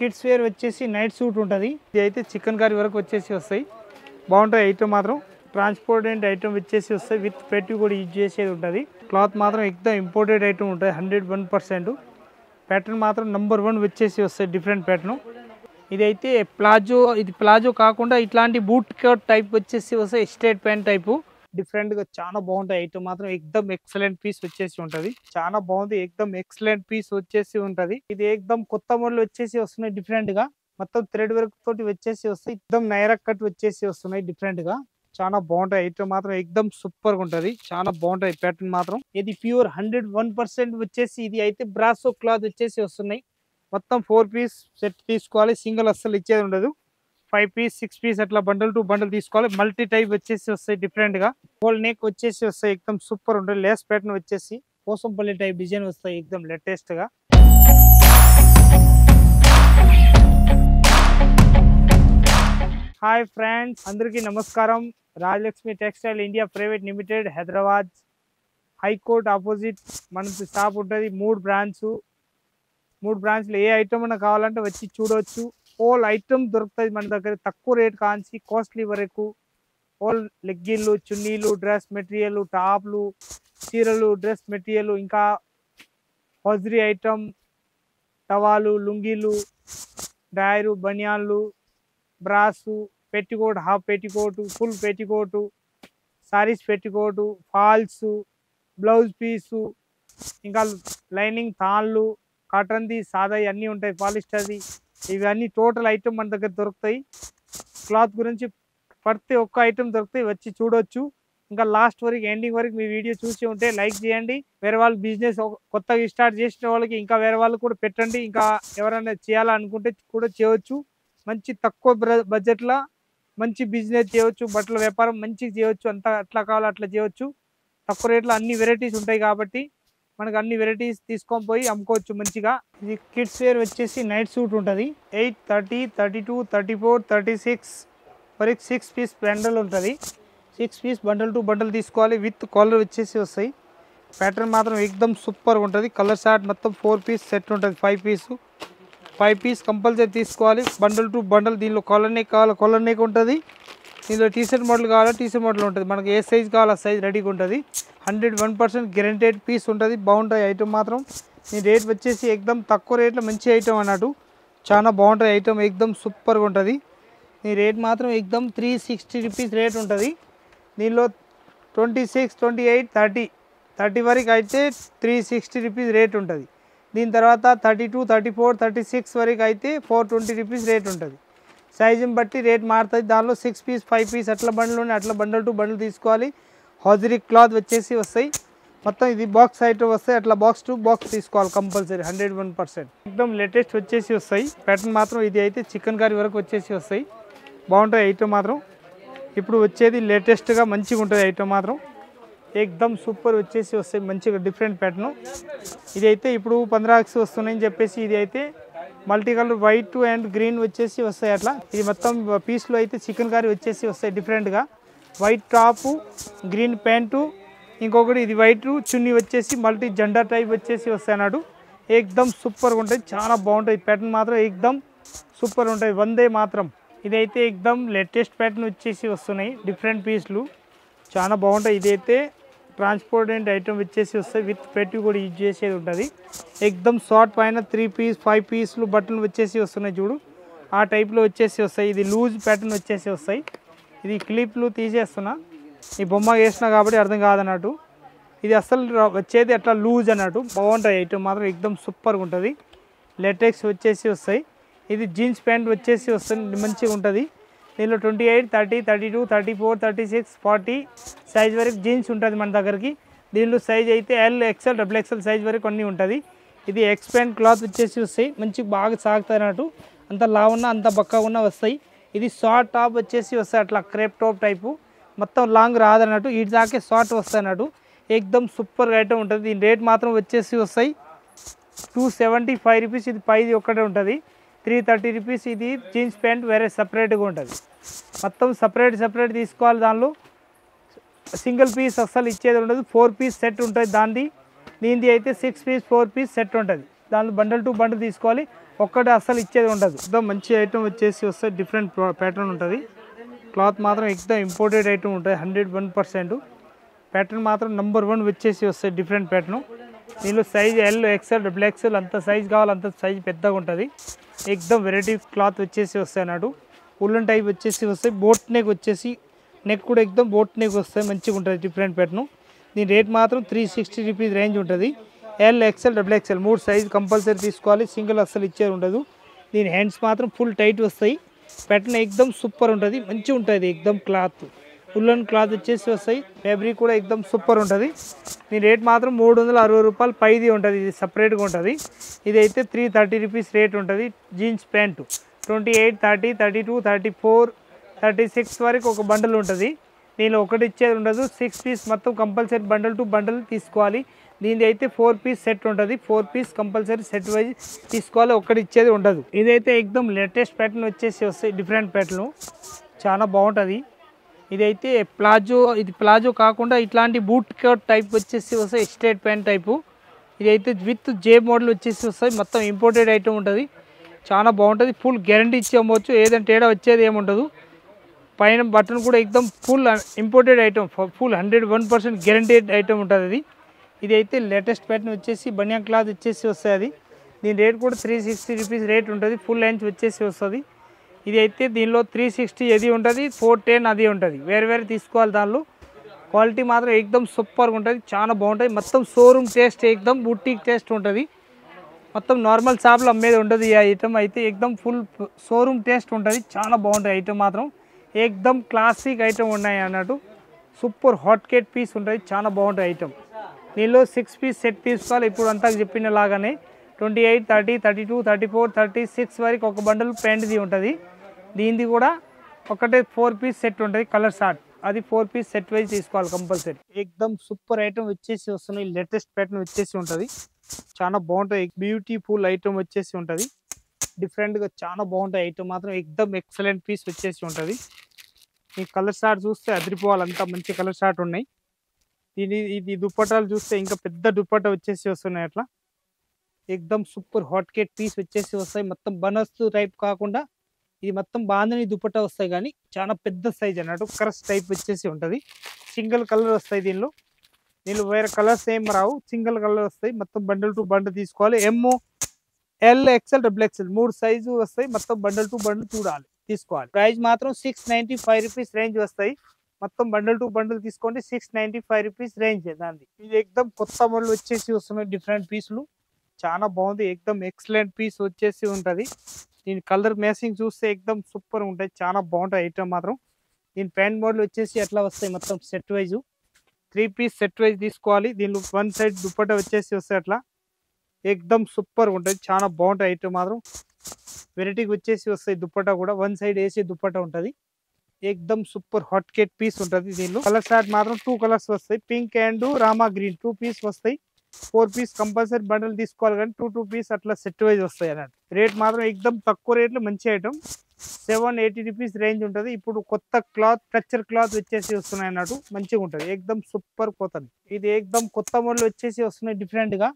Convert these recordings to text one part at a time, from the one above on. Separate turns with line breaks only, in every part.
Kids wear వచ్చేసి night suit ఉంటుంది. ఇది అయితే చికెన్ కర్రీ వరకు వచ్చేసి వస్తాయి. బాగుంటాయి ఐటమ్ మాత్రం. ట్రాన్స్పోర్టెంట్ ఐటమ్ వచ్చేసి వస్తాయి. విత్ పెట్టి కూడా యూజ్ చేసేది ఉంటుంది. క్లాత్ మాత్రం ఎక్దమ్ ఇంపోర్టెడ్ ఐటమ్ ఉంటుంది. 101%. ప్యాటర్న్ మాత్రం నెంబర్ 1 వచ్చేసి వస్తాయి. Different pattern. ఇదైతే ప్లాజో. ఇది ప్లాజో కాకుండా ఇట్లాంటి బూట్ కట్ టైప్ వచ్చేసి వస్తాయి. స్ట్రేట్ ప్యాంట్ టైపు డిఫరెంట్ గా చాలా బాగుంటాయి. ఐటమ్ మాత్రం ఎక్దమ్ ఎక్సలెంట్ పీస్ వచ్చేసి ఉంటది. చాలా బాగుంది. ఎక్దమ్ ఎక్సలెంట్ పీస్ వచ్చేసి ఉంటది. ఇది ఎక్దమ్ కొత్త మోడల్ వచ్చేసి వస్తున్నాయి. డిఫరెంట్ గా మొత్తం థ్రెడ్ వర్క్ తోటి వచ్చేసి వస్తాయి. ఎక్దమ్ నైరా కట్ వచ్చేసి వస్తున్నాయి. డిఫరెంట్ గా చాలా బాగుంటాయి. ఐటమ్ మాత్రం ఎక్దమ్ సూపర్ గా ఉంటది. చాలా బాగుంటాయి. ప్యాటర్న్ మాత్రం ఇది ప్యూర్ 101% వచ్చేసి ఇది అయితే బ్రాసో క్లాత్ వచ్చేసి వస్తున్నాయి. మొత్తం 4 పీస్ సెట్ తీసుకోవాలి. సింగిల్ అస్సలు ఇచ్చేది ఉండదు. 5 పీస్ 6 పీస్ అట్లా బండల్ టు బండల్ తీసుకోవాలి. మల్టీ టైప్ వచ్చేసి వస్తాయి. డిఫరెంట్ గా హోల్ నెక్ వచ్చేసి వస్తాయి. ఎక్దమ్ సూపర్ ఉంటుంది. లేస్ ప్యాటర్న్ వచ్చేసి పోసంపల్లి టైప్ డిజైన్ వస్తాయి. ఎక్దమ్ లేటెస్ట్ గా. హాయ్ ఫ్రెండ్స్, అందరికీ నమస్కారం. Rajalakshmi textile India private limited, Hyderabad high court opposite మన షాప్ ఉంటుంది. 3 బ్రాంచ్లు ఏ ఐటమ్ అయినా కావాలంటే వచ్చి చూడవచ్చు. హోల్ ఐటమ్ దొరుకుతుంది మన దగ్గర. తక్కువ రేట్ కాంచి కాస్ట్లీ వరకు హోల్ లెగ్గిన్లు, చున్నీలు, డ్రెస్ మెటీరియల్, టాప్లు, చీరలు, డ్రెస్ మెటీరియల్, ఇంకా హౌజరీ ఐటమ్, టవాలు, లుంగీలు, డైరు, బనియాన్లు, bras, petticoat, half petticoat, full petticoat, saris petticoat, falls, blouse piece, ఇంకా లైనింగ్ తాళ్ళు, కాటన్ది, సాదాయి అన్నీ ఉంటాయి. పాలిస్టర్ది ఇవన్నీ టోటల్ ఐటమ్ మన దగ్గర దొరుకుతాయి. క్లాత్ గురించి ప్రతి ఒక్క ఐటమ్ దొరుకుతాయి. వచ్చి చూడొచ్చు. ఇంకా లాస్ట్ వరకు ఎండింగ్ వరకు మీ వీడియో చూసి ఉంటే లైక్ చేయండి. వేరే వాళ్ళు బిజినెస్ కొత్తగా స్టార్ట్ చేసిన వాళ్ళకి ఇంకా వేరే వాళ్ళు కూడా పెట్టండి. ఇంకా ఎవరైనా చేయాలనుకుంటే కూడా చేయవచ్చు. మంచి తక్కువ బడ్జెట్లో మంచి బిజినెస్ చేయవచ్చు. బట్టల వ్యాపారం మంచిగా చేయవచ్చు. అట్లా కావాలో అట్లా చేయవచ్చు. తక్కువ రేట్లో అన్ని వెరైటీస్ ఉంటాయి కాబట్టి మనకు అన్ని వెరైటీస్ తీసుకొని పోయి అమ్ముకోవచ్చు మంచిగా. ఇది కిడ్స్ వేర్ వచ్చేసి నైట్ సూట్ ఉంటుంది. 8, 30, 32, 34, 36 వరకు 6 పీస్ బండల్ ఉంటుంది. 6 పీస్ బండల్ టు బండల్ తీసుకోవాలి. విత్ కాలర్ వచ్చేసి వస్తాయి. ప్యాటర్న్ మాత్రం ఎక్దమ్ సూపర్ ఉంటుంది. కలర్ షార్ట్ మొత్తం 4 పీస్ సెట్ ఉంటుంది. 5 పీస్ కంపల్సరీ తీసుకోవాలి. Bundle to bundle. దీనిలో కాలర్ నెక్ కావాలి, కాలర్ నెక్ ఉంటుంది. దీనిలో టీషర్ట్ మోడల్ కావాలా, టీషర్ట్ మోడల్ ఉంటుంది. మనకి ఏ సైజ్ కావాలో ఆ సైజ్ రెడీగా ఉంటుంది. 101% గ్యారెంటెడ్ పీస్ ఉంటుంది. బాగుంటాయి ఐటమ్ మాత్రం. ఈ రేట్ వచ్చేసి ఎక్దమ్ తక్కువ రేట్లో మంచి ఐటమ్ అన్నట్టు. చాలా బాగుంటాయి ఐటమ్. ఎక్దమ్ సూపర్గా ఉంటుంది. ఈ రేట్ మాత్రం ఎక్దమ్ 360 రూపీస్ రేట్ ఉంటుంది. దీనిలో 26, 28, 30 వరకు అయితే 360 రూపీస్ రేట్ ఉంటుంది. దీని తర్వాత 32, 34, 36 వరకు అయితే 420 రూపీస్ రేట్ ఉంటుంది. సైజుని బట్టి రేట్ మారుతుంది. దానిలో 6 పీస్ 5 పీస్ అట్లా బండ్లు ఉన్నాయి. అట్లా బండల్ టు బండల్ తీసుకోవాలి. హౌజరీ క్లాత్ వచ్చేసి వస్తాయి. మొత్తం ఇది బాక్స్ ఐటమ్ వస్తాయి. అట్లా బాక్స్ టు బాక్స్ తీసుకోవాలి కంపల్సరీ. 101% ఎక్దమ్ లేటెస్ట్ వచ్చేసి వస్తాయి. ప్యాటర్న్ మాత్రం ఇది అయితే చికెన్ కర్రీ వరకు వచ్చేసి వస్తాయి. బాగుంటాయి ఐటమ్ మాత్రం. ఇప్పుడు వచ్చేది లేటెస్ట్గా మంచిగా ఉంటుంది ఐటమ్ మాత్రం. ఎక్దమ్ సూపర్ వచ్చేసి వస్తాయి. మంచిగా డిఫరెంట్ ప్యాటర్న్. ఇది అయితే ఇప్పుడు 15 వస్తున్నాయని చెప్పేసి ఇది అయితే multi colour white and green వచ్చేసి వస్తాయి. అట్లా ఇది మొత్తం పీస్లో అయితే చికెన్ కర్రీ వచ్చేసి వస్తాయి. డిఫరెంట్గా వైట్ టాపు, గ్రీన్ ప్యాంటు, ఇంకొకటి ఇది వైట్ చున్నీ వచ్చేసి మల్టీ జెండా టైప్ వచ్చేసి వస్తాయి అన్నాడు. ఎక్దమ్ సూపర్గా ఉంటాయి. చాలా బాగుంటాయి. ప్యాటర్న్ మాత్రం ఎక్దమ్ సూపర్ ఉంటాయి. వందే మాత్రం. ఇదైతే ఎక్దమ్ లేటెస్ట్ ప్యాటర్న్ వచ్చేసి వస్తున్నాయి. డిఫరెంట్ పీస్లు చాలా బాగుంటాయి. ఇదైతే ట్రాన్స్పోర్టెంట్ ఐటమ్ వచ్చేసి వస్తాయి. విత్ పెట్టి కూడా యూజ్ చేసేది ఉంటుంది. ఎక్దమ్ షార్ట్ పైన 3 పీస్ 5 పీస్లు బట్టలు వచ్చేసి వస్తున్నాయి చూడు. ఆ టైప్లో వచ్చేసి వస్తాయి. ఇది లూజ్ ప్యాటర్న్ వచ్చేసి వస్తాయి. ఇది క్లిప్లు తీసేస్తున్నా. ఈ బొమ్మ వేసినా కాబట్టి అర్థం కాదన్నట్టు. ఇది అస్సలు వచ్చేది అట్లా లూజ్ అన్నట్టు. బాగుంటాయి ఐటమ్ మాత్రం. ఎక్దమ్ సూపర్గా ఉంటుంది. లెటెక్స్ వచ్చేసి వస్తాయి. ఇది జీన్స్ ప్యాంట్ వచ్చేసి వస్తుంది. మంచిగా ఉంటుంది. దీనిలో 28, 30, 32, 34, 36, 40 సైజ్ వరకు జీన్స్ ఉంటుంది మన దగ్గరికి. దీనిలో సైజ్ అయితే L, XL, XXL సైజ్ వరకు అన్నీ ఉంటుంది. ఇది ఎక్స్పాండ్ క్లాత్ వచ్చేసి వస్తాయి. మంచి బాగా సాగుతాయి అన్నట్టు. అంత లావున్నా అంత బక్కగా ఉన్నా వస్తాయి. ఇది షార్ట్ టాప్ వచ్చేసి వస్తాయి. అట్లా క్రేప్ టాప్ టైపు. మొత్తం లాంగ్ రాదన్నట్టు. ఇటు దాకే షార్ట్ వస్తాయి అన్నట్టు. ఎక్దమ్ సూపర్ ఐటమ్ ఉంటుంది. దీని రేట్ మాత్రం వచ్చేసి వస్తాయి 275 రూపీస్. ఇది పైది ఒక్కటే ఉంటుంది. 330 రూపీస్. ఇది జీన్స్ ప్యాంట్ వేరే సపరేట్గా ఉంటుంది. మొత్తం సపరేట్ తీసుకోవాలి. దానిలో సింగిల్ పీస్ అస్సలు ఇచ్చేది ఉండదు. 4 పీస్ సెట్ ఉంటుంది. దీనిది అయితే 6 పీస్ 4 పీస్ సెట్ ఉంటుంది. దానిలో బండల్ టు బండల్ తీసుకోవాలి. ఒక్కటి అస్సలు ఇచ్చేది ఉండదు. ఎక్దమ్ మంచి ఐటమ్ వచ్చేసి వస్తాయి. డిఫరెంట్ ప్యాటర్న్ ఉంటుంది. క్లాత్ మాత్రం ఎక్దమ్ ఇంపోర్టెడ్ ఐటమ్ ఉంటుంది. 101% ప్యాటర్న్ మాత్రం నెంబర్ 1 వచ్చేసి వస్తాయి. Different pattern. దీనిలో size L, XL, double XL అంత సైజ్ కావాలి, అంత సైజ్ పెద్దగా ఉంటుంది. ఎక్దమ్ వెరైటీ క్లాత్ వచ్చేసి వస్తాయి అన్నాడు. ఉల్లన్ టైప్ వచ్చేసి వస్తాయి. బోట్ నెక్ వచ్చేసి నెక్ కూడా ఎక్దమ్ బోట్ నెక్ వస్తాయి. మంచిగా ఉంటుంది డిఫరెంట్ ప్యాటర్న్. దీని రేట్ మాత్రం 360 రూపీస్ రేంజ్ ఉంటుంది. L, XL, double XL 3 size compulsory తీసుకోవాలి. సింగిల్ అస్సలు ఇచ్చేది ఉండదు. దీని హ్యాండ్స్ మాత్రం ఫుల్ టైట్ వస్తాయి. ప్యాటర్న్ ఎక్దమ్ సూపర్ ఉంటుంది. మంచిగా ఉంటుంది ఎక్దమ్ క్లాత్. ఉల్లన్ క్లాత్ వచ్చేసి వస్తాయి. ఫ్యాబ్రిక్ కూడా ఎక్దమ్ సూపర్ ఉంటుంది. దీని రేట్ మాత్రం 360 రూపాయలు పైది ఉంటుంది. ఇది సపరేట్గా ఉంటుంది. ఇదైతే 330 రూపీస్ రేట్ ఉంటుంది. జీన్స్ ప్యాంటు 28, 30, 32, 34, 36 వరకు ఒక బండల్ ఉంటుంది. దీనిలో ఒకటి ఇచ్చేది ఉండదు. 6 పీస్ మొత్తం కంపల్సరీ బండల్ టు బండల్ తీసుకోవాలి. దీని అయితే 4 పీస్ సెట్ ఉంటుంది. 4 పీస్ కంపల్సరీ సెట్ వైజ్ తీసుకోవాలి. ఒకటి ఇచ్చేది ఉండదు. ఇదైతే ఎక్దమ్ లేటెస్ట్ ప్యాటర్న్ వచ్చేసి వస్తాయి. డిఫరెంట్ ప్యాటర్న్ చాలా బాగుంటుంది. ఇదైతే ప్లాజో, ఇది ప్లాజో కాకుండా ఇట్లాంటి బూట్ కట్ టైప్ వచ్చేసి వస్తాయి. Straight pant type. ఇదైతే విత్ జే మోడల్ వచ్చేసి వస్తాయి. మొత్తం ఇంపోర్టెడ్ ఐటమ్ ఉంటుంది. చాలా బాగుంటుంది. ఫుల్ గ్యారంటీ ఇచ్చి అమ్మవచ్చు. ఏదైనా తేడా వచ్చేది ఏముండదు. పైన బటన్ కూడా ఎక్దమ్ full imported item. Full 101% guaranteed item ఉంటుంది అది. ఇది అయితే లేటెస్ట్ ప్యాటర్న్ వచ్చేసి బనియన్ క్లాత్ వచ్చేసి వస్తుంది. అది దీని రేట్ కూడా 360 రూపీస్ రేట్ ఉంటుంది. ఫుల్ లెంత్ వచ్చేసి వస్తుంది. ఇది అయితే దీనిలో 360 అది ఉంటుంది, 410 అది ఉంటుంది. వేరే వేరే తీసుకోవాలి. దానిలో క్వాలిటీ మాత్రం ఎక్దమ్ సూపర్గా ఉంటుంది. చాలా బాగుంటుంది. మొత్తం షోరూమ్ టేస్ట్, ఎక్దమ్ బుటీక్ టేస్ట్ ఉంటుంది. మొత్తం నార్మల్ షాప్లో అమ్మేది ఉండదు. ఈ ఐటమ్ అయితే ఎక్దమ్ ఫుల్ షోరూమ్ టేస్ట్ ఉంటుంది. చాలా బాగుంటుంది ఐటమ్ మాత్రం. ఎక్దమ్ క్లాసిక్ ఐటమ్ ఉన్నాయి అన్నట్టు. సూపర్ హాట్ కేట్ పీస్ ఉంటుంది. చాలా బాగుంటుంది ఐటమ్. దీనిలో 6 పీస్ సెట్ తీసుకోవాలి. ఇప్పుడు అంతా చెప్పిన లాగానే 28, 30, 32, 34, 36 వరకు ఒక బండల్ ప్యాంట్ది ఉంటుంది. దీనిది కూడా ఒకటే 4 పీస్ సెట్ ఉంటుంది. కలర్ షార్ట్ అది 4 పీస్ సెట్ వైజ్ తీసుకోవాలి కంపల్సరీ. ఎక్దమ్ సూపర్ ఐటమ్ వచ్చేసి వస్తున్నాయి. లేటెస్ట్ ప్యాటర్న్ వచ్చేసి ఉంటుంది. చాలా బాగుంటుంది. బ్యూటిఫుల్ ఐటమ్ వచ్చేసి ఉంటుంది. డిఫరెంట్గా చాలా బాగుంటాయి ఐటమ్ మాత్రం. ఎక్దమ్ ఎక్సలెంట్ పీస్ వచ్చేసి ఉంటుంది. ఈ కలర్ షార్ట్ చూస్తే అదిరిపోవాలి. అంతా మంచి కలర్ షార్ట్ ఉన్నాయి. ఇది దుప్పటాలు చూస్తే ఇంకా పెద్ద దుప్పట వచ్చేసి వస్తున్నాయి. అట్లా ఎక్దమ్ సూపర్ హాట్ కేట్ పీస్ వచ్చేసి వస్తాయి. మొత్తం బనస్ టైప్ కాకుండా ఇది మొత్తం బాందని దుప్పట వస్తాయి. కానీ చాలా పెద్ద సైజ్ అన్నట్టు. క్రష్ టైప్ వచ్చేసి ఉంటుంది. సింగిల్ కలర్ వస్తాయి. దీనిలో వేరే కలర్స్ ఏం రావు. సింగిల్ కలర్ వస్తాయి. మొత్తం బండల్ టు బండల్ తీసుకోవాలి. M, L, XL, double XL 3 size వస్తాయి. మొత్తం బండల్ టు బండల్ చూడాలి, తీసుకోవాలి. ప్రైస్ మాత్రం 695 రూపీస్ రేంజ్ వస్తాయి. మొత్తం బండల్ టు బండల్ తీసుకోండి. 695 రూపీస్ రేంజ్ దాన్ని. ఇది ఎక్దమ్ కొత్త మోడల్ వచ్చేసి వస్తున్నాయి. డిఫరెంట్ పీసులు చాలా బాగుంది. ఎక్దమ్ ఎక్సలెంట్ పీస్ వచ్చేసి ఉంటుంది. దీని కలర్ మ్యాచింగ్ చూస్తే ఎక్దమ్ సూపర్ ఉంటాయి. చాలా బాగుంటాయి ఐటమ్ మాత్రం. దీని ప్యాంట్ మోడల్ వచ్చేసి అట్లా వస్తాయి. మొత్తం set wise 3 piece set wise తీసుకోవాలి. దీనిలో 1 సైడ్ దుప్పట వచ్చేసి వస్తాయి. అట్లా ఎక్దమ్ సూపర్ ఉంటుంది. చాలా బాగుంటాయి ఐటమ్ మాత్రం. వెరైటీకి వచ్చేసి వస్తాయి. దుప్పట కూడా 1 సైడ్ వేసే దుప్పట ఉంటుంది. ఎక్దమ్ సూపర్ హాట్ కేట్ పీస్ ఉంటుంది. దీనిలో కలర్ షార్ట్ మాత్రం 2 కలర్స్ వస్తాయి. Pink and Rama green 2 piece వస్తాయి. 4 పీస్ కంపల్సరీ బండల్ తీసుకోవాలి. కానీ 2 పీస్ అట్లా సెట్ వైజ్ వస్తాయి అన్నట్టు. రేట్ మాత్రం ఎక్దమ్ తక్కువ రేట్లో మంచి ఐటమ్. 780 రూపీస్ రేంజ్ ఉంటుంది. ఇప్పుడు కొత్త క్లాత్ టచ్చర్ క్లాత్ వచ్చేసి వస్తున్నాయి అన్నట్టు. మంచిగా ఉంటుంది. ఎక్దమ్ సూపర్ కొత్తది. ఇది ఎక్దమ్ కొత్త మోడల్ వచ్చేసి వస్తున్నాయి. డిఫరెంట్ గా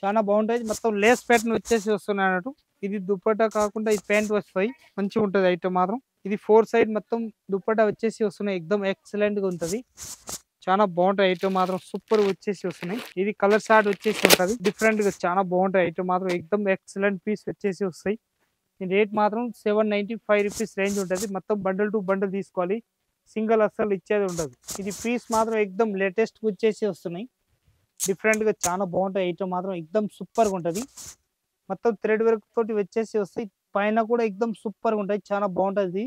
చాలా బాగుంటాయి. మొత్తం లేస్ ప్యాటర్న్ వచ్చేసి వస్తున్నాయి అన్నట్టు. ఇది దుప్పటా కాకుండా ఇది ప్యాంట్ వస్తాయి. మంచిగా ఉంటుంది ఐటమ్ మాత్రం. ఇది 4 సైడ్ మొత్తం దుప్పటా వచ్చేసి వస్తున్నాయి. ఎక్దమ్ ఎక్సలెంట్ గా ఉంటుంది. చాలా బాగుంటాయి ఐటమ్ మాత్రం. సూపర్ వచ్చేసి వస్తున్నాయి. ఇది కలర్ షార్ట్ వచ్చేసి ఉంటుంది. డిఫరెంట్ గా చాలా బాగుంటాయి ఐటమ్ మాత్రం. ఎక్దమ్ ఎక్సలెంట్ పీస్ వచ్చేసి వస్తాయి. ఈ రేట్ మాత్రం 795 రూపీస్ రేంజ్ ఉంటుంది. మొత్తం బండల్ టు బండల్ తీసుకోవాలి. సింగిల్ అస్సలు ఇచ్చేది ఉండదు. ఇది పీస్ మాత్రం ఎక్దమ్ లేటెస్ట్ వచ్చేసి వస్తున్నాయి. డిఫరెంట్ గా చాలా బాగుంటాయి ఐటమ్ మాత్రం. ఎక్దమ్ సూపర్ గా ఉంటుంది. మొత్తం థ్రెడ్ వర్క్ తోటి వచ్చేసి వస్తాయి. పైన కూడా ఎక్దమ్ సూపర్ గా ఉంటాయి. చాలా బాగుంటది.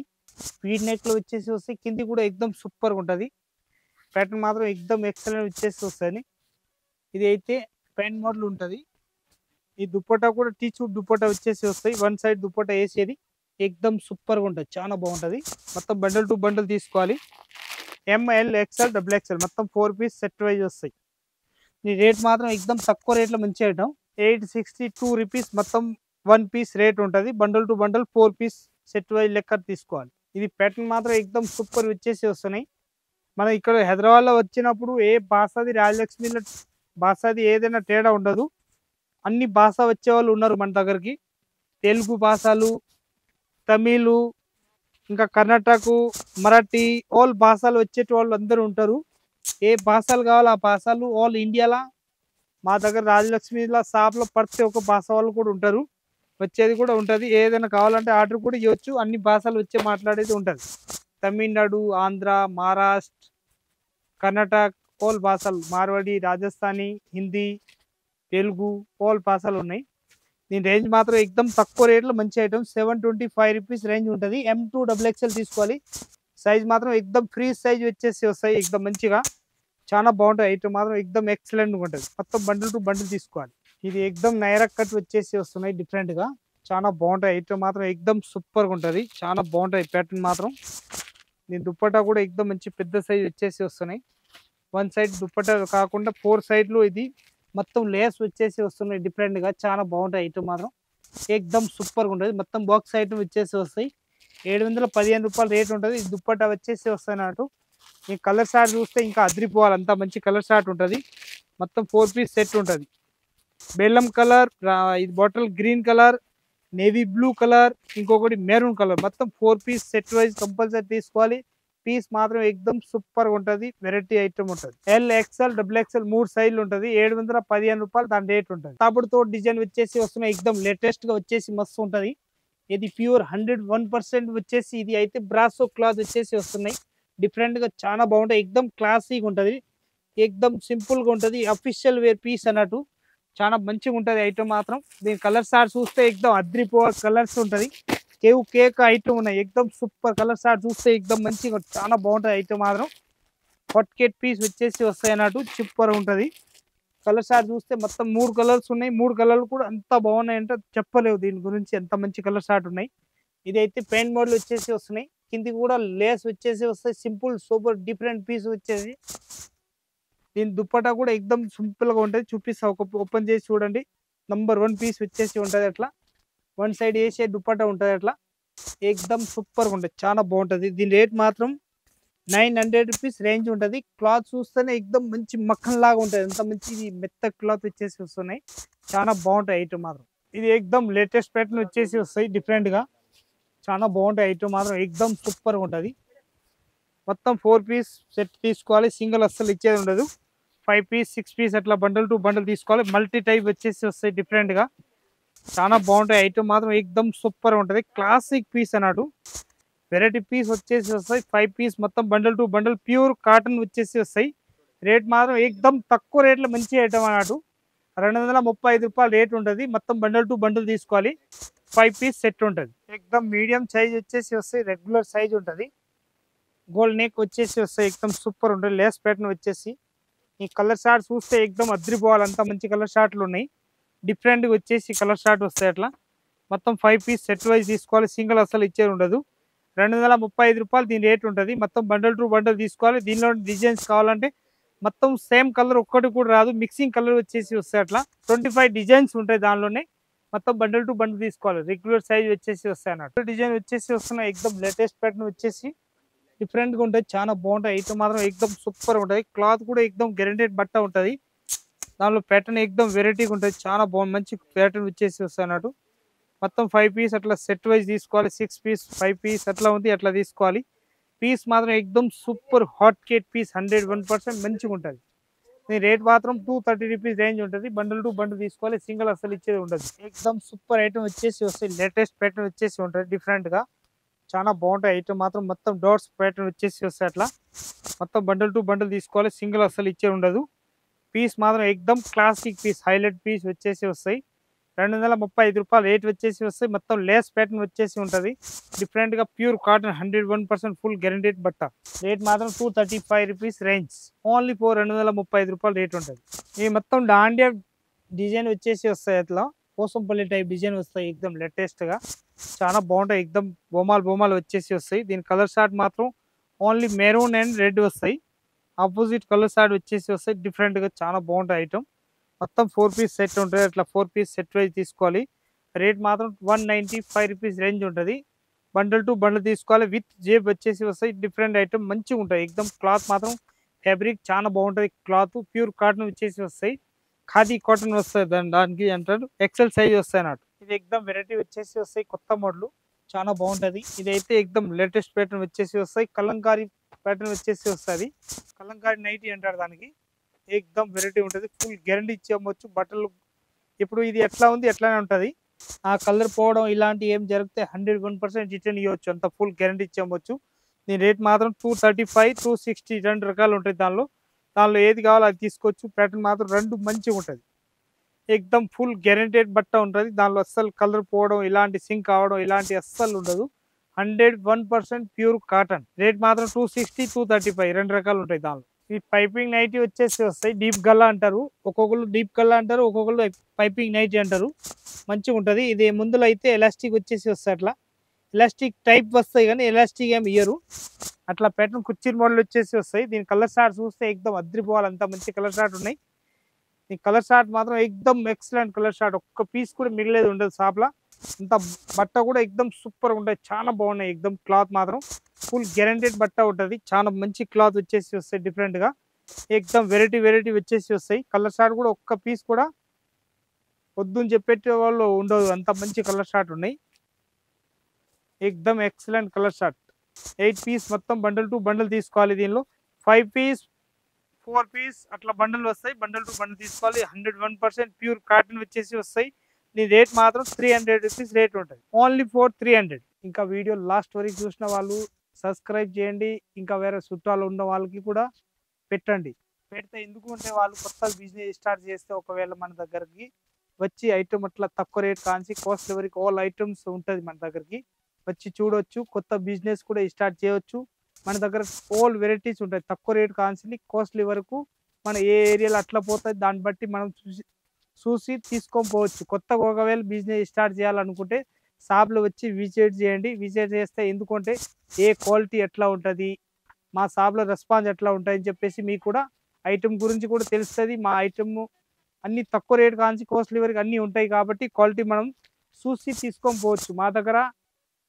స్పీడ్ నెక్ లో వచ్చేసి వస్తాయి. కింది కూడా ఎక్దమ్ సూపర్ గా ఉంటుంది. ప్యాటర్న్ మాత్రం ఎక్దమ్ ఎక్సలెంట్ వచ్చేసి వస్తాయి. ఇది అయితే ప్యాంట్ మోడల్ ఉంటుంది. ఈ దుప్పటా కూడా టీచూట్ దుప్పటా వచ్చేసి వస్తాయి. 1 సైడ్ దుప్పటా వేసేది. ఎక్దమ్ సూపర్ గా ఉంటుంది. చాలా బాగుంటుంది. మొత్తం బండల్ టు బండల్ తీసుకోవాలి. ఎంఎల్, ఎక్స్ఎల్, డబుల్ ఎక్స్ఎల్ మొత్తం 4 పీస్ సెట్ వైజ్ వస్తాయి. ఈ రేట్ మాత్రం ఎక్దమ్ తక్కువ రేట్లో మంచి ఐటమ్. 862 రూపీస్ మొత్తం 1 పీస్ రేట్ ఉంటుంది. Bundle to bundle 4 piece set wise లెక్క తీసుకోవాలి. ఇది ప్యాటర్న్ మాత్రం ఎక్దమ్ సూపర్ వచ్చేసి వస్తున్నాయి. మనం ఇక్కడ హైదరాబాద్ లో వచ్చినప్పుడు ఏ బాసాది రాజలక్ష్మిలో బాసాది ఏదైనా తేడా ఉండదు. అన్ని బాసా వచ్చే వాళ్ళు ఉన్నారు మన దగ్గరికి. తెలుగు భాషలు, తమిళు, ఇంకా కర్ణాటక, మరాఠీ ఆల్ భాషలు వచ్చేటి వాళ్ళు అందరూ ఉంటారు. ఏ భాషలు కావాలో ఆ భాషలు ఆల్ ఇండియాలో మా దగ్గర రాజలక్ష్మిలో షాప్లో ప్రతి ఒక్క భాష వాళ్ళు కూడా ఉంటారు. వచ్చేది కూడా ఉంటుంది. ఏదైనా కావాలంటే ఆర్డర్ కూడా ఇవ్వచ్చు. అన్ని భాషలు వచ్చి మాట్లాడేది ఉంటుంది. తమిళనాడు, ఆంధ్ర, మహారాష్ట్ర, కర్ణాటక ఆల్ భాషలు, మార్వాడి, రాజస్థానీ, హిందీ, తెలుగు ఆల్ భాషలు ఉన్నాయి. దీని రేంజ్ మాత్రం ఎక్దమ్ తక్కువ రేట్లో మంచి ఐటమ్. 725 రూపీస్ రేంజ్ ఉంటుంది. M2 XXL తీసుకోవాలి. సైజ్ మాత్రం ఎక్దమ్ ఫ్రీ సైజ్ వచ్చేసి వస్తాయి. ఎక్దమ్ మంచిగా చాలా బాగుంటుంది. ఐటమ్ మాత్రం ఎక్దమ్ ఎక్సలెంట్గా ఉంటుంది. మొత్తం బండిల్ టు బండిల్ తీసుకోవాలి. ఇది ఎక్దమ్ నైరా కట్ వచ్చేసి వస్తున్నాయి డిఫరెంట్గా. చాలా బాగుంటాయి. ఐటమ్ మాత్రం ఎక్దమ్ సూపర్గా ఉంటుంది. చాలా బాగుంటాయి ప్యాటర్న్ మాత్రం. దీని దుప్పటా కూడా ఎక్దమ్ మంచి పెద్ద సైజ్ వచ్చేసి వస్తున్నాయి. వన్ సైడ్ దుప్పటా కాకుండా 4 సైడ్లు ఇది మొత్తం లేస్ వచ్చేసి వస్తున్నాయి డిఫరెంట్గా. చాలా బాగుంటాయి ఐటమ్ మాత్రం. ఎక్దమ్ సూపర్గా ఉంటుంది. మొత్తం బాక్స్ ఐటమ్ వచ్చేసి వస్తాయి. 715 రూపాయలు రేట్ ఉంటుంది. ఇది దుప్పటా వచ్చేసి వస్తాయి అన్నట్టు. ఈ కలర్ షార్ట్ చూస్తే ఇంకా అదిరిపోవాలి. అంత మంచి కలర్ షార్ట్ ఉంటుంది. మొత్తం 4 పీస్ సెట్ ఉంటుంది. బెల్లం కలర్, ఇది bottle green colour, navy blue colour, ఇంకొకటి మెరూన్ కలర్. మొత్తం 4 పీస్ సెట్ వైజ్ కంపల్సరీ తీసుకోవాలి. పీస్ మాత్రం ఎక్దమ్ సూపర్గా ఉంటుంది. వెరైటీ ఐటమ్ ఉంటుంది. LXL, XXL 3 సైజులు ఉంటుంది. 715 రూపాయలు దాని రేట్ ఉంటుంది. తాపుడుతో డిజైన్ వచ్చేసి వస్తున్నాయి. ఎక్దమ్ లేటెస్ట్ గా వచ్చేసి మస్తు ఉంటుంది. ఇది ప్యూర్ 101% వచ్చేసి ఇది అయితే బ్రాసో క్లాత్ వచ్చేసి వస్తున్నాయి. డిఫరెంట్ గా చాలా బాగుంటాయి. ఎక్దమ్ క్లాసీగా ఉంటుంది. ఎక్దమ్ సింపుల్ గా ఉంటుంది. అఫీషియల్ వేర్ పీస్ అన్నట్టు. చాలా మంచిగా ఉంటుంది ఐటమ్ మాత్రం. దీని కలర్ షార్ట్ చూస్తే ఎక్దమ్ అద్రిపో కలర్స్ ఉంటుంది. కేక్ ఐటమ్ ఉన్నాయి. ఎక్దమ్ సూపర్ కలర్ షార్ట్ చూస్తే ఎక్దమ్ మంచిగా చాలా బాగుంటుంది ఐటమ్ మాత్రం. హాట్ కేట్ పీస్ వచ్చేసి వస్తాయి అన్నట్టు. సూపర్ ఉంటుంది. కలర్ షార్ట్ చూస్తే మొత్తం 3 కలర్స్ ఉన్నాయి. 3 కలర్లు కూడా అంత బాగున్నాయి అంటే చెప్పలేవు దీని గురించి. ఎంత మంచి కలర్ షార్ట్ ఉన్నాయి. ఇదైతే పెయింట్ మోడల్ వచ్చేసి వస్తున్నాయి. కింది కూడా లేస్ వచ్చేసి వస్తాయి. సింపుల్ సూపర్ డిఫరెంట్ పీస్ వచ్చేసి. దీని దుప్పటా కూడా ఎక్దమ్ సింపుల్ గా ఉంటుంది. చూపిస్తా, ఓపెన్ చేసి చూడండి. నంబర్ 1 పీస్ వచ్చేసి ఉంటుంది అట్లా. వన్ సైడ్ వేసే దుప్పటా ఉంటుంది అట్లా. ఎక్దమ్ సూపర్ గా ఉంటుంది. చాలా బాగుంటుంది. దీని రేట్ మాత్రం 900 రూపీస్ రేంజ్ ఉంటుంది. క్లాత్ చూస్తేనే ఎక్దమ్ మంచి మక్కన్ లాగా ఉంటుంది. ఎంత మంచి మెత్త క్లాత్ వచ్చేసి వస్తున్నాయి. చాలా బాగుంటాయి ఐటమ్ మాత్రం. ఇది ఎక్దమ్ లేటెస్ట్ ప్యాటర్న్ వచ్చేసి వస్తాయి డిఫరెంట్ గా. చాలా బాగుంటాయి ఐటమ్ మాత్రం. ఎక్దమ్ సూపర్ గా ఉంటుంది. మొత్తం 4 పీస్ సెట్ తీసుకోవాలి. సింగిల్ అస్సలు ఇచ్చేది ఉండదు. 5 పీస్ 6 పీస్ అట్లా బండల్ టు బండల్ తీసుకోవాలి. మల్టీ టైప్ వచ్చేసి వస్తాయి డిఫరెంట్ గా. చాలా బాగుంటాయి ఐటమ్ మాత్రం. ఎక్దమ్ సూపర్ ఉంటుంది. క్లాసిక్ పీస్ అన్నట్టు. వెరైటీ పీస్ వచ్చేసి వస్తాయి. 5 పీస్ మొత్తం bundle to bundle pure cotton వచ్చేసి వస్తాయి. రేట్ మాత్రం ఎక్దమ్ తక్కువ రేట్లో మంచి ఐటమ్ అన్నట్టు. 235 రూపాయలు రేట్ ఉంటుంది. మొత్తం బండల్ టు బండల్ తీసుకోవాలి. 5 పీస్ సెట్ ఉంటుంది. ఎక్దమ్ మీడియం సైజ్ వచ్చేసి వస్తాయి. రెగ్యులర్ సైజ్ ఉంటుంది. గోల్డ్ నెక్ వచ్చేసి వస్తాయి. ఎక్దమ్ సూపర్ ఉంటుంది. లేస్ ప్యాటర్న్ వచ్చేసి. ఈ కలర్ షార్ట్ చూస్తే ఎక్దమ్ అద్రిపోవాలి. అంత మంచి కలర్ షార్ట్లు ఉన్నాయి. డిఫరెంట్గా వచ్చేసి కలర్ షార్ట్ వస్తాయి అట్లా. మొత్తం 5 పీస్ సెట్ వైజ్ తీసుకోవాలి. సింగిల్ అసలు ఇచ్చేది ఉండదు. 235 రూపాయలు దీని రేట్ ఉంటుంది. మొత్తం బండల్ టు బండల్ తీసుకోవాలి. దీనిలో డిజైన్స్ కావాలంటే మొత్తం సేమ్ కలర్ ఒక్కటి కూడా రాదు. మిక్సింగ్ కలర్ వచ్చేసి వస్తాయి అట్లా. 25 డిజైన్స్ ఉంటాయి దానిలోనే. మొత్తం బండల్ టు బండల్ తీసుకోవాలి. రెగ్యులర్ సైజ్ వచ్చేసి వస్తాయి అన్నట్టు. డిజైన్ వచ్చేసి వస్తున్నాయి. ఎక్దమ్ లేటెస్ట్ ప్యాటర్న్ వచ్చేసి డిఫరెంట్గా ఉంటుంది. చాలా బాగుంటాయి ఐటమ్ మాత్రం. ఎక్దమ్ సూపర్ ఉంటుంది. క్లాత్ కూడా ఎక్దమ్ గ్యారెంటెడ్ బట్ట ఉంటుంది. దానిలో ప్యాటర్న్ ఎక్దమ్ వెరైటీగా ఉంటుంది. చాలా బాగుంది. మంచి ప్యాటర్న్ వచ్చేసి వస్తాయి అన్నట్టు. మొత్తం 5 పీస్ అట్లా సెట్ వైజ్ తీసుకోవాలి. 6 పీస్ 5 పీస్ అట్లా ఉంది అట్లా తీసుకోవాలి. పీస్ మాత్రం ఎక్దమ్ సూపర్ హాట్ కేట్ పీస్ 101% మంచిగా ఉంటుంది. దీని రేట్ మాత్రం 230 రూపీస్ రేంజ్ ఉంటుంది. బండల్ టు బండల్ తీసుకోవాలి. సింగిల్ అసలు ఇచ్చేది ఉండదు. ఎక్దమ్ సూపర్ ఐటమ్ వచ్చేసి వస్తాయి. లేటెస్ట్ ప్యాటర్న్ వచ్చేసి ఉంటుంది డిఫరెంట్గా. చాలా బాగుంటాయి ఐటమ్ మాత్రం. మొత్తం డాట్స్ ప్యాటర్న్ వచ్చేసి వస్తాయి అట్లా. మొత్తం బండల్ టు బండల్ తీసుకోవాలి. సింగిల్ అసలు ఇచ్చేది ఉండదు. పీస్ మాత్రం ఎక్దమ్ క్లాసిక్ పీస్ హైలైట్ పీస్ వచ్చేసి వస్తాయి. 235 రూపాయలు రేట్ వచ్చేసి వస్తాయి. మొత్తం లేస్ ప్యాటర్న్ వచ్చేసి ఉంటుంది. డిఫరెంట్ గా ప్యూర్ కాటన్ 101% ఫుల్ గ్యారెంటెడ్ బట్ట. రేట్ మాత్రం 235 రూపీస్ రేంజ్. ఓన్లీ 235 రూపాయలు రేట్ ఉంటుంది. ఈ మొత్తం దాండియా డిజైన్ వచ్చేసి వస్తాయి అట్లా. పోసంపల్లి టైప్ డిజైన్ వస్తాయి. ఎక్దమ్ లేటెస్ట్ గా చాలా బాగుంటాయి. ఎక్దమ్ బొమ్మలు వచ్చేసి వస్తాయి. దీని కలర్ షార్ట్ మాత్రం ఓన్లీ మెరూన్ అండ్ రెడ్ వస్తాయి. ఆపోజిట్ కలర్ షార్ట్ వచ్చేసి వస్తాయి. డిఫరెంట్ గా చాలా బాగుంటాయి ఐటమ్. మొత్తం 4 పీస్ సెట్ ఉంటుంది అట్లా. 4 పీస్ సెట్ వైజ్ తీసుకోవాలి. రేట్ మాత్రం 195 రూపీస్ రేంజ్ ఉంటుంది. బండల్ టు బండల్ తీసుకోవాలి. విత్ జేబ్ వచ్చేసి వస్తాయి. డిఫరెంట్ ఐటమ్ మంచిగా ఉంటుంది. ఎక్దమ్ క్లాత్ మాత్రం ఫ్యాబ్రిక్ చాలా బాగుంటుంది. క్లాత్ ప్యూర్ కాటన్ వచ్చేసి వస్తాయి. ఖాదీ కాటన్ వస్తాయి దానికి అంటారు. ఎక్సెల్ సైజ్ వస్తాయి అన్నట్టు. ఇది ఎక్దమ్ వెరైటీ వచ్చేసి వస్తాయి కొత్త మోడల్ చాలా బాగుంటది. ఇదైతే ఎక్దమ్ లేటెస్ట్ ప్యాటర్న్ వచ్చేసి వస్తాయి. కలంకారీ ప్యాటర్న్ వచ్చేసి వస్తుంది. కలంకారీ నైటీ అంటారు దానికి. ఎక్దమ్ వెరైటీ ఉంటది. ఫుల్ గ్యారంటీ ఇచ్చి అమ్మొచ్చు. బట్టలు ఇప్పుడు ఇది ఎట్లా ఉంది ఎట్లానే ఉంటది. ఆ కలర్ పోవడం ఇలాంటి ఏం జరిగితే 101% రిటర్న్ ఇవ్వచ్చు. అంత ఫుల్ గ్యారంటీ ఇచ్చి అమ్మొచ్చు. దీని రేట్ మాత్రం 235 260 రెండు రకాలు ఉంటాయి. దానిలో ఏది కావాలో అది తీసుకోవచ్చు. ప్యాటర్న్ మాత్రం రెండు మంచిగా ఉంటది. ఎక్దమ్ ఫుల్ గ్యారంటెడ్ బట్ట ఉంటది. దానిలో అస్సలు కలర్ పోవడం ఇలాంటి సింక్ అవడం ఇలాంటి అస్సలు ఉండదు. 101% ప్యూర్ కాటన్. రేట్ మాత్రం 260 235 రెండు రకాలు ఉంటాయి. దానిలో ఈ పైపింగ్ నైటీ వచ్చేసి వస్తాయి. డీప్ గల్లా అంటారు, ఒక్కొక్కరు డీప్ గల్లా అంటారు, ఒక్కొక్కరు పైపింగ్ నైటీ అంటారు. మంచిగా ఉంటది. ఇది ముందులో అయితే ఎలాస్టిక్ వచ్చేసి వస్తాయి. అట్లా ఎలాస్టిక్ టైప్ వస్తాయి కానీ ఎలాస్టిక్ ఏమి ఇయ్యరు. అట్లా ప్యాటర్న్ కుర్చీ మోడల్ వచ్చేసి వస్తాయి. దీని కలర్ షార్ట్ చూస్తే ఎక్దమ్ అద్రిపోవాలి. అంత మంచి కలర్ షార్ట్ ఉన్నాయి. ఈ కలర్ షార్ట్ మాత్రం ఎక్దమ్ ఎక్సలెంట్ కలర్ షార్ట్. ఒక్క పీస్ కూడా మిగిలేదు ఉండదు షాప్లో. అంత బట్ట కూడా ఎక్దమ్ సూపర్ ఉంటాయి. చాలా బాగున్నాయి. ఎక్దమ్ క్లాత్ మాత్రం ఫుల్ గ్యారంటెడ్ బట్ట ఉంటుంది. చాలా మంచి క్లాత్ వచ్చేసి వస్తాయి. డిఫరెంట్ గా ఎక్దమ్ వెరైటీ వచ్చేసి వస్తాయి. కలర్ షార్ట్ కూడా ఒక్క పీస్ కూడా వద్దు అని చెప్పే వాళ్ళు ఉండదు. అంత మంచి కలర్ షార్ట్ ఉన్నాయి. ఎక్దమ్ ఎక్సలెంట్ కలర్ షార్ట్. 8 పీస్ మొత్తం బండల్ టు బండల్ తీసుకోవాలి. దీనిలో 5 పీస్ 4 పీస్ అట్లా బండల్ వస్తాయి. బండల్ టు బండల్ తీసుకోవాలి. 101% ప్యూర్ కాటన్ వచ్చేసి వస్తాయి. దీని రేట్ మాత్రం 300 రూపీస్ రేట్ ఉంటుంది. Only for 300. ఇంకా వీడియో లాస్ట్ వరకు చూసిన వాళ్ళు సబ్స్క్రైబ్ చేయండి. ఇంకా వేరే చుట్టాలు ఉన్న వాళ్ళకి కూడా పెట్టండి. పెడితే ఎందుకు అంటే వాళ్ళు కొత్త బిజినెస్ స్టార్ట్ చేస్తే ఒకవేళ మన దగ్గరికి వచ్చి ఐటమ్ అట్లా తక్కువ రేట్ కాంచి కాస్ట్ వరకు ఆల్ ఐటమ్స్ ఉంటుంది మన దగ్గరికి వచ్చి చూడొచ్చు. కొత్త బిజినెస్ కూడా స్టార్ట్ చేయవచ్చు. మన దగ్గర ఆల్ వెరైటీస్ ఉంటాయి. తక్కువ రేట్ కాన్సి కాస్ట్లీ వరకు మన ఏ ఏరియాలో అట్లా పోతుంది. దాన్ని బట్టి మనం చూసి తీసుకొని పోవచ్చు. కొత్తగా ఒకవేళ బిజినెస్ స్టార్ట్ చేయాలనుకుంటే షాప్లో వచ్చి విజిట్ చేయండి. విజిట్ చేస్తే ఎందుకంటే ఏ క్వాలిటీ ఎట్లా ఉంటుంది, మా షాప్లో రెస్పాన్స్ ఎట్లా ఉంటుంది అని చెప్పేసి మీకు కూడా ఐటమ్ గురించి కూడా తెలుస్తుంది. మా ఐటమ్ అన్ని తక్కువ రేట్ కాంచి కాస్ట్లీ వరకు అన్నీ ఉంటాయి కాబట్టి క్వాలిటీ మనం చూసి తీసుకొని పోవచ్చు. మా దగ్గర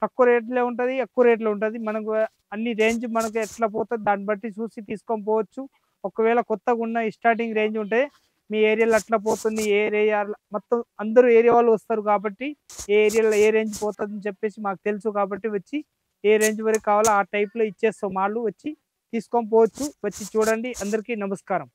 తక్కువ రేట్లో ఉంటుంది, ఎక్కువ రేట్లో ఉంటుంది. మనకు అన్ని రేంజ్ మనకు ఎట్లా పోతుంది దాన్ని బట్టి చూసి తీసుకొని పోవచ్చు. ఒకవేళ కొత్తగా ఉన్న స్టార్టింగ్ రేంజ్ ఉంటే మీ ఏరియాలో అట్లా పోతుంది, ఏ ఏరియా మొత్తం అందరూ ఏరియా వాళ్ళు వస్తారు కాబట్టి ఏ ఏరియాలో ఏ రేంజ్ పోతుంది అని చెప్పేసి మాకు తెలుసు. కాబట్టి వచ్చి ఏ రేంజ్ వరకు కావాలో ఆ టైప్లో ఇచ్చేస్తాం. వాళ్ళు వచ్చి తీసుకొని పోవచ్చు. వచ్చి చూడండి. అందరికీ నమస్కారం.